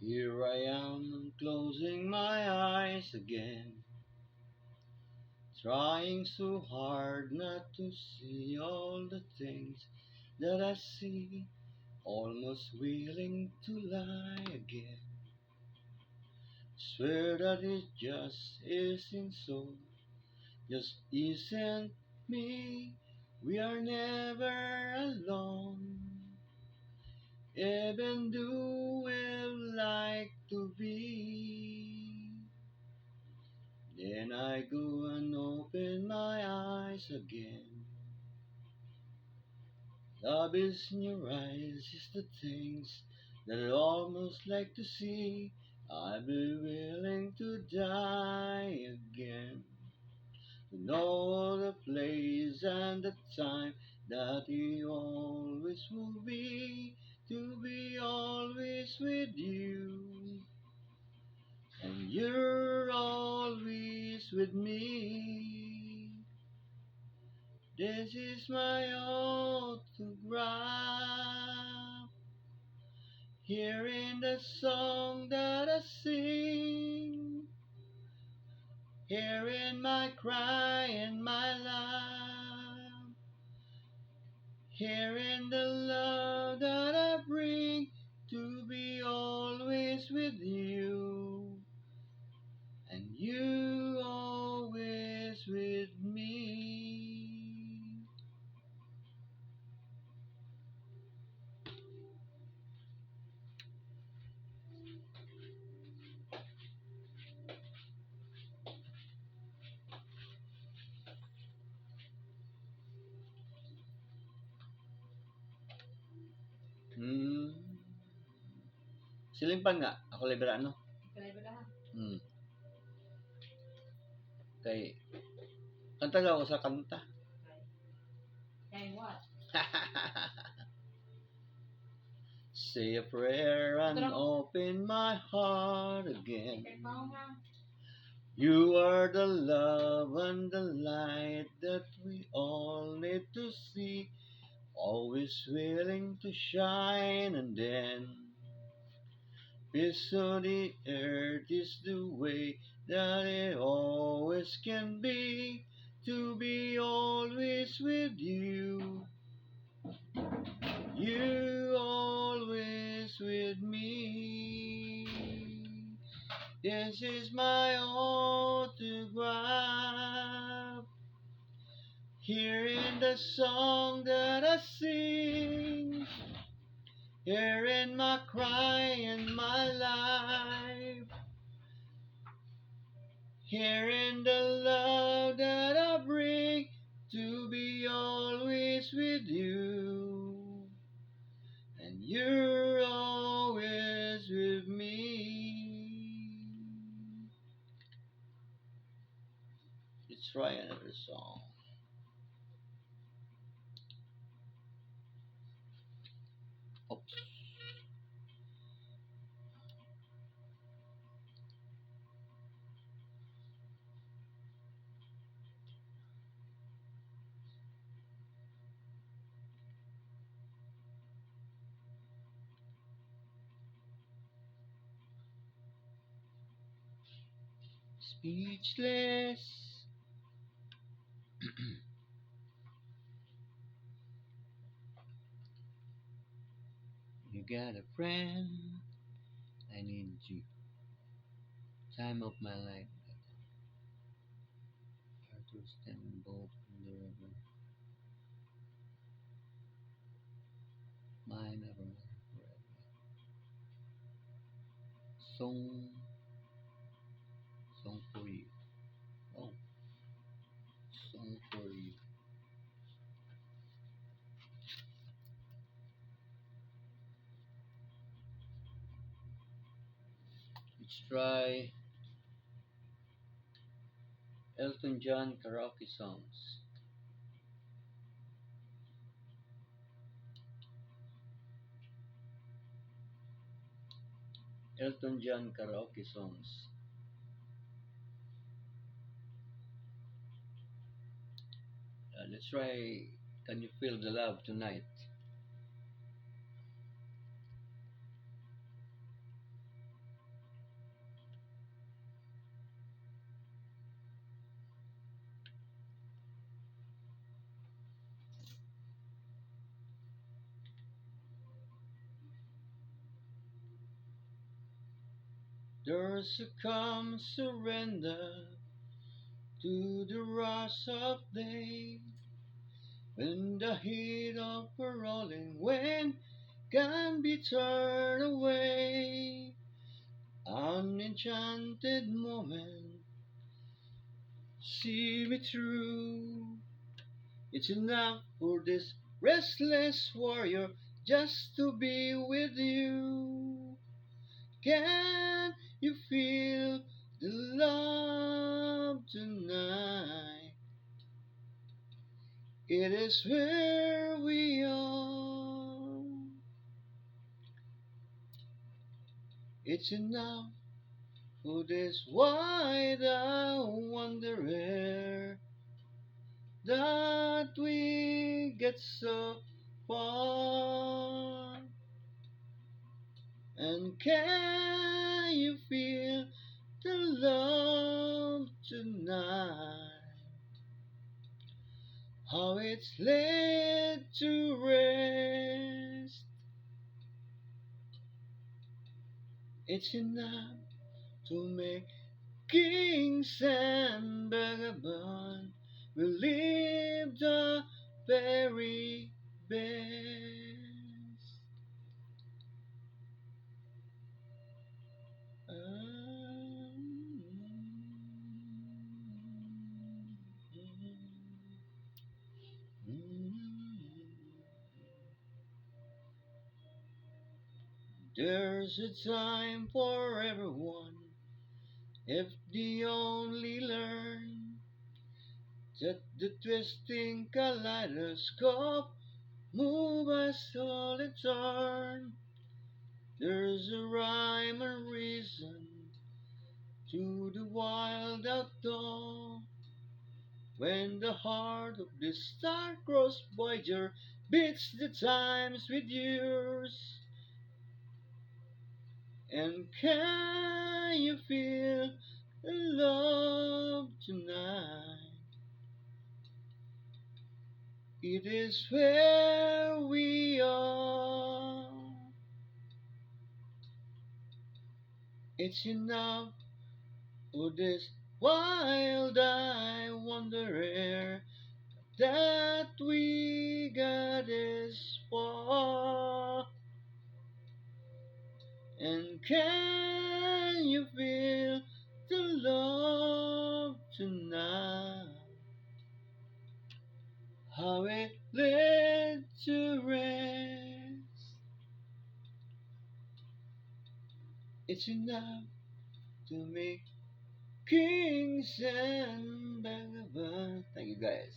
Here I am closing my eyes again, trying so hard not to see all the things that I see, almost willing to lie again. Swear that it just isn't so, just isn't me. We are never alone, even though we like to be. Then I go and open my eyes again. Love is in your eyes, is the things that I almost like to see. I'd be willing to die again, to know the place and the time that he always will to be always with you, and you're always with me. This is my autograph, here in the song that I sing, here in my cry and my laugh, here in the love that I bring, to be always with you, and you always with me. Hmm. Silimpan nga, ako liberano. Hmm. Kay, kanta daw ako sa kanta. Kay what? Say a prayer and open my heart again. You are the love and the light that we all need to see, always willing to shine, and then peace on the earth is the way that it always can be, to be always with you, you always with me. This is my autograph, here in the song that I sing, here in my cry and my life, here in the love that I bring, to be always with you, and you're always with me. Let's try another song. Oops. Speechless. You got a friend, I need you. Time of my life, hard to stand both in the river. Mine never forever. Song, song for you. Oh, song for you. Let's try Elton John karaoke songs. Elton John karaoke songs. Let's try Can You Feel the Love Tonight? There's a calm surrender to the rush of day, when the heat of a rolling wind can be turned away. An enchanted moment, see me through. It's enough for this restless warrior just to be with you. Can you feel the love tonight? It is where we are. It's enough for this wide-eyed wanderer that we get so far. And can you feel the love tonight? How it's laid to rest. It's enough to make kings and vagabonds believe the very best. There's a time for everyone, if they only learn that the twisting kaleidoscope move us all in turn. There's a rhyme and reason to the wild outdoor, when the heart of the star-crossed Voyager beats the times with yours. And can you feel the love tonight? It is where we are. It's enough for this wild-eyed wanderer that we got this far. And can you feel the love tonight? How it led to rest. It's enough to make kings and vagabonds. Thank you guys.